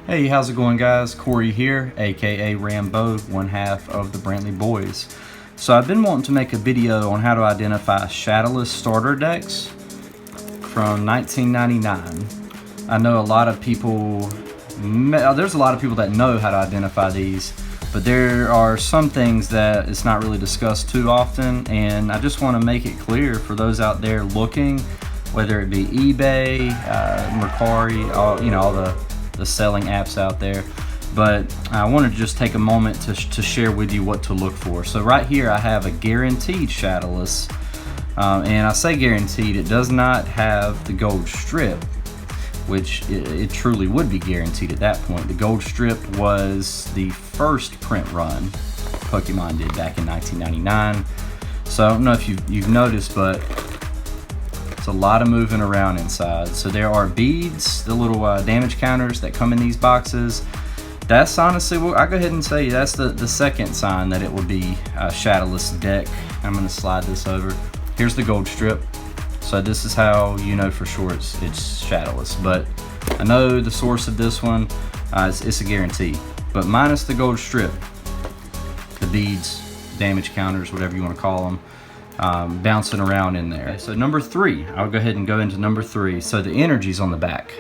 Hey, how's it going, guys? Corey here, aka Rambo, one half of the Brantley Boys. So I've been wanting to make a video on how to identify Shadowless starter decks from 1999. I know a lot of people, there's a lot of people that know how to identify these, but there are some things that it's not really discussed too often, and I just want to make it clear for those out there looking, whether it be eBay, Mercari, all the selling apps out there. But I wanted to just take a moment to share with you what to look for. So right here I have a guaranteed Shadowless, and I say guaranteed, it does not have the gold strip, which it truly would be guaranteed at that point. The gold strip was the first print run Pokemon did back in 1999. So I don't know if you've noticed, but a lot of moving around inside. So there are beads, the little damage counters that come in these boxes. That's honestly, well, I'll go ahead and say that's the second sign that it will be a Shadowless deck. I'm going to slide this over. Here's the gold strip. So this is how you know for sure it's Shadowless. But I know the source of this one, it's a guarantee. But minus the gold strip, the beads, damage counters, whatever you want to call them, bouncing around in there. Okay, so number 3, I'll go ahead and go into number 3. So the energy's on the back.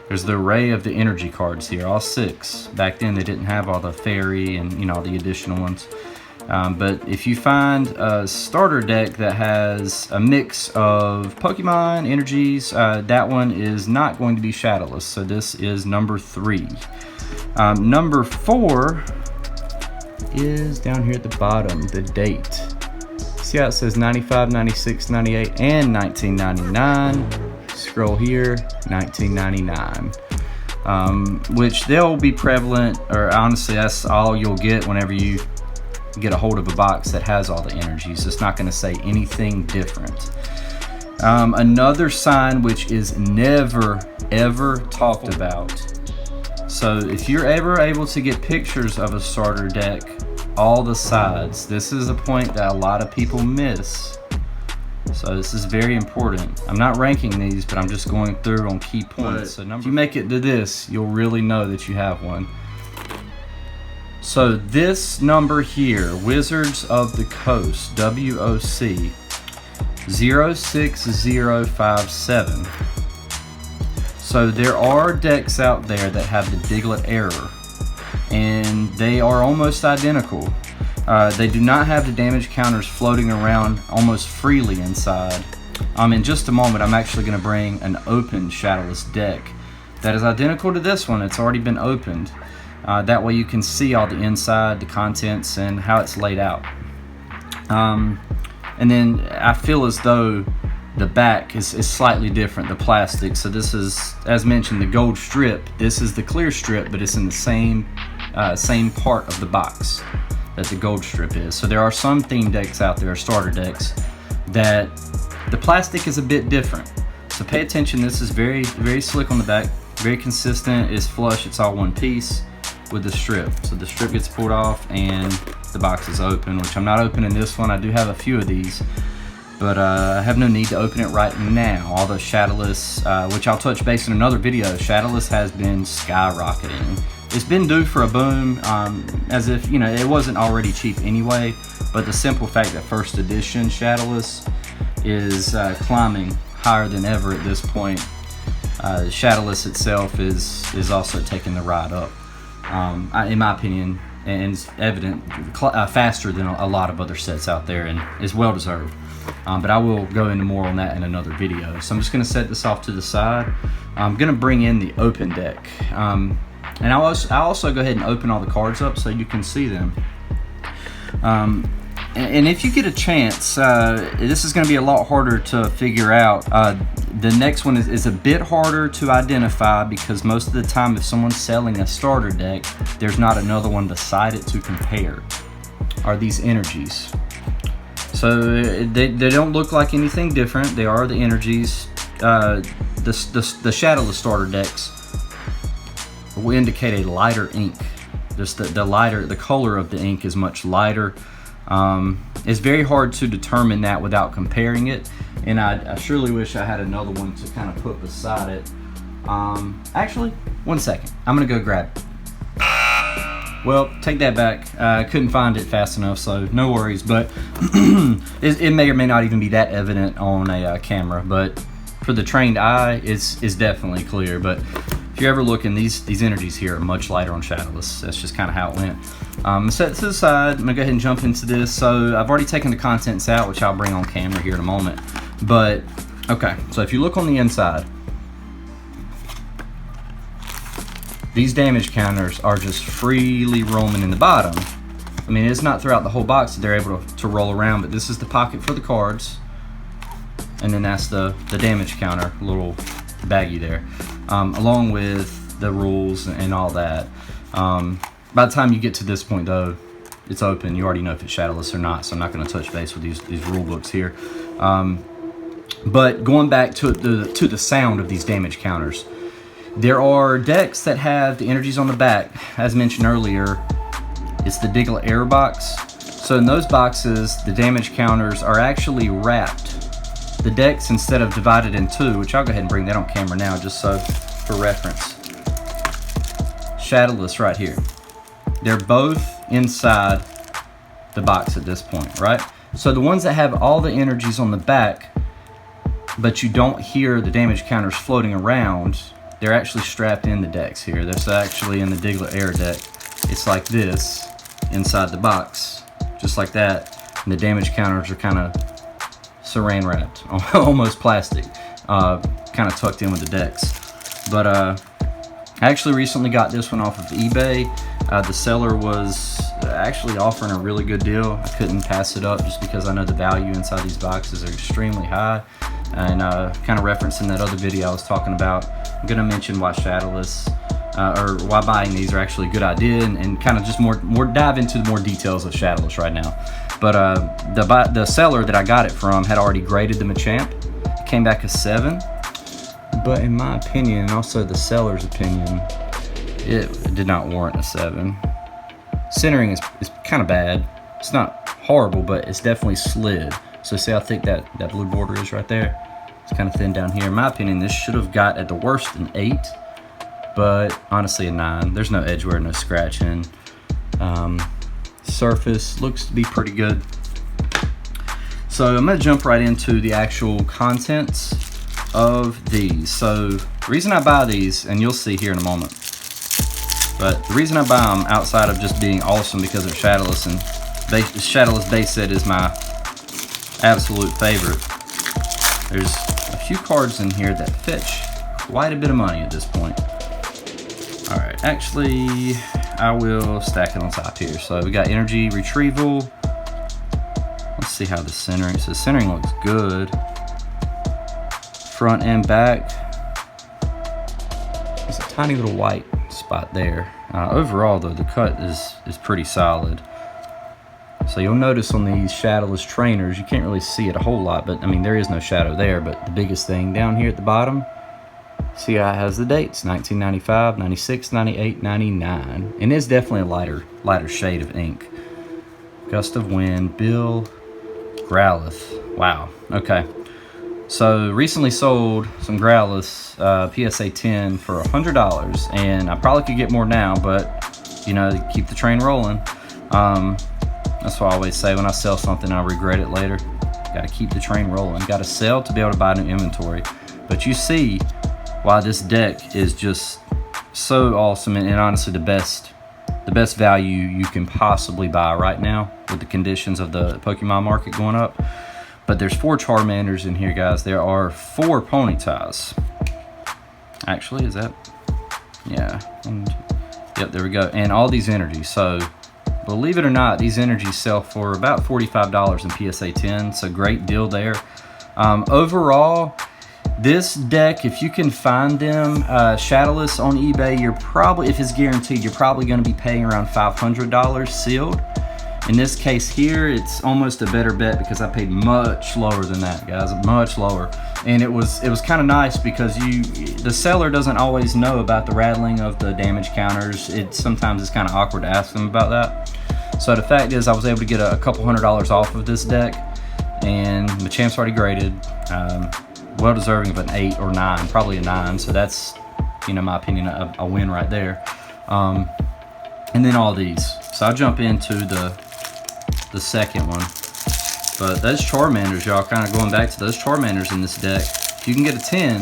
There's the array of the energy cards here, all 6. Back then they didn't have all the fairy and all the additional ones. But if you find a starter deck that has a mix of Pokemon energies, that one is not going to be Shadowless. So this is number 3. Number 4 is down here at the bottom, the date. See how it says 95, 96, 98, and 1999. Scroll here, 1999. Which they'll be prevalent, or honestly that's all you'll get whenever you get a hold of a box that has all the energies. It's not going to say anything different. Another sign which is never ever talked about. So if you're ever able to get pictures of a starter deck, all the sides, this is a point that a lot of people miss. So this is very important. I'm not ranking these, but I'm just going through on key points. So if you make it to this, you'll really know that you have one. So this number here, Wizards of the Coast, WOC 06057. So there are decks out there that have the Diglett error, and they are almost identical. They do not have the damage counters floating around almost freely inside. In just a moment, I'm actually going to bring an open Shadowless deck that is identical to this one. It's already been opened. That way you can see all the inside, the contents, and how it's laid out. And then I feel as though the back is slightly different, the plastic. So this is, as mentioned, the gold strip. This is the clear strip, but it's in the same part of the box that the gold strip is. So there are some theme decks out there, starter decks, that the plastic is a bit different. So pay attention. This is very, very slick on the back, very consistent. It's flush. It's all one piece with the strip. So the strip gets pulled off and the box is open, which I'm not opening this one. I do have a few of these, but I have no need to open it right now. Although Shadowless, which I'll touch base in another video, Shadowless has been skyrocketing. It's been due for a boom, as if, it wasn't already cheap anyway, but the simple fact that first edition Shadowless is climbing higher than ever at this point. Shadowless itself is also taking the ride up, in my opinion, and it's evident faster than a lot of other sets out there, and is well deserved. But I will go into more on that in another video. So I'm just going to set this off to the side. I'm going to bring in the open deck. And I'll also go ahead and open all the cards up so you can see them. And if you get a chance, this is going to be a lot harder to figure out. The next one is a bit harder to identify because most of the time if someone's selling a starter deck, there's not another one beside it to compare. Are these energies? So they don't look like anything different. They are the energies. The Shadowless starter decks will indicate a lighter ink. Just the color of the ink is much lighter. It's very hard to determine that without comparing it, and I surely wish I had another one to kind of put beside it. Actually, 1 second. I'm gonna go grab it. Well, take that back. I couldn't find it fast enough, so no worries. But it may or may not even be that evident on a camera. But for the trained eye, it's definitely clear. But if you're ever looking, these energies here are much lighter on Shadowless. That's just kind of how it went. Set this to the side. I'm gonna go ahead and jump into this. So I've already taken the contents out, which I'll bring on camera here in a moment. But okay, so if you look on the inside, these damage counters are just freely roaming in the bottom. I mean, it's not throughout the whole box that they're able to roll around, but this is the pocket for the cards. And then that's the damage counter, little baggie there, along with the rules and all that. By the time you get to this point though, it's open. You already know if it's Shadowless or not, so I'm not gonna touch base with these rule books here. But going back to the sound of these damage counters, there are decks that have the energies on the back. As mentioned earlier, it's the Diglett error box. So in those boxes, the damage counters are actually wrapped. The decks, instead of divided in two, which I'll go ahead and bring that on camera now just so for reference. Shadowless right here. They're both inside the box at this point, right? So the ones that have all the energies on the back, but you don't hear the damage counters floating around, they're actually strapped in the decks here. That's actually in the Diglett Air deck. It's like this inside the box, just like that. And the damage counters are kind of saran wrapped, almost plastic, kind of tucked in with the decks. But I actually recently got this one off of eBay. The seller was actually offering a really good deal. I couldn't pass it up just because I know the value inside these boxes are extremely high. And kind of referencing that other video I was talking about, I'm going to mention why Shadowless, or why buying these are actually a good idea, and kind of just more dive into the more details of Shadowless right now. But the seller that I got it from had already graded the Machamp. It came back a 7. But in my opinion, and also the seller's opinion, it did not warrant a 7. Centering is kind of bad. It's not horrible, but it's definitely slid. So see how thick that blue border is right there? It's kind of thin down here. In my opinion, this should have got at the worst an 8, but honestly a 9. There's no edge wear, no scratching. Surface looks to be pretty good. So I'm gonna jump right into the actual contents of these. So the reason I buy these, and you'll see here in a moment, but the reason I buy them outside of just being awesome because they're Shadowless, and Shadowless base set is my absolute favorite. There's a few cards in here that fetch quite a bit of money at this point. All right, actually, I will stack it on top here. So we got energy retrieval. Let's see how the centering. So the centering looks good. Front and back. There's a tiny little white spot there. Overall, though, the cut is pretty solid. So you'll notice on these Shadowless trainers, you can't really see it a whole lot, but I mean, there is no shadow there. But the biggest thing down here at the bottom, see how it has the dates: 1995, 96, 98, 99. And it's definitely a lighter shade of ink. Gust of Wind, Bill, Growlithe. Wow, okay. So recently sold some Growlithe PSA 10 for $100, and I probably could get more now, but you know, keep the train rolling. That's what I always say: when I sell something, I regret it later. Got to keep the train rolling. Got to sell to be able to buy new inventory. But you see why this deck is just so awesome, and honestly the best value you can possibly buy right now with the conditions of the Pokemon market going up. But there's 4 Charmanders in here, guys. There are 4 Ponytas. Actually, is that? Yeah. Yep, there we go. And all these energies. So believe it or not, these energies sell for about $45 in PSA 10. So great deal there. Overall, this deck, if you can find them, Shadowless on eBay, you're probably, if it's guaranteed, you're probably going to be paying around $500 sealed. In this case here, it's almost a better bet because I paid much lower than that, guys, much lower. And it was kind of nice because the seller doesn't always know about the rattling of the damage counters. Sometimes it's kind of awkward to ask them about that. So the fact is, I was able to get a couple $100 off of this deck, and Machamp's already graded. Well deserving of an 8 or 9, probably a 9. So that's you know, my opinion, a win right there. And then all these. So I'll jump into the second one. But those Charmanders, y'all, kind of going back to those Charmanders in this deck. If you can get a 10,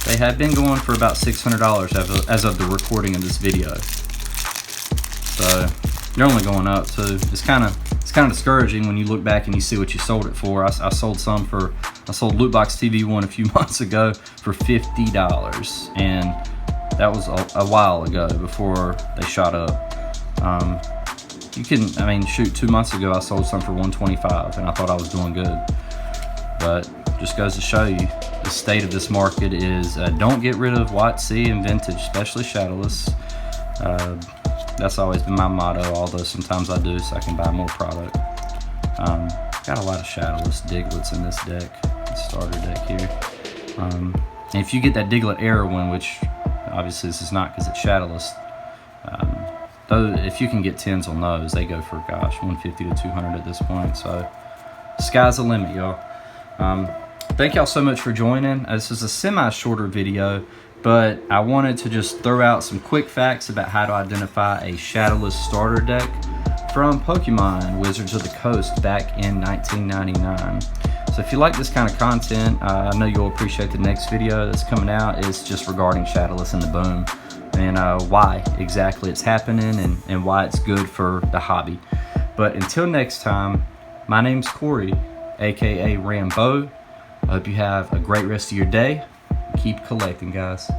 they have been going for about $600 as of the recording of this video. So they're only going up. So it's kind of discouraging when you look back and you see what you sold it for. I sold Lootbox TV 1 a few months ago for $50, and that was a while ago before they shot up. I mean, shoot, 2 months ago I sold some for $125, and I thought I was doing good. But just goes to show you the state of this market is don't get rid of WotC and Vintage, especially Shadowless. That's always been my motto, although sometimes I do so I can buy more product. Got a lot of Shadowless Diglets in this deck, starter deck here. And if you get that Diglett Error one, which obviously this is not because it's Shadowless, though if you can get 10s on those, they go for, gosh, 150 to 200 at this point. So sky's the limit, y'all. Thank y'all so much for joining. This is a semi-shorter video, but I wanted to just throw out some quick facts about how to identify a Shadowless starter deck from Pokemon Wizards of the Coast back in 1999. So if you like this kind of content, I know you'll appreciate the next video that's coming out. It's just regarding Shadowless and the boom, and why exactly it's happening, and why it's good for the hobby. But until next time, my name's Corey, aka Rambo. I hope you have a great rest of your day. Keep collecting, guys.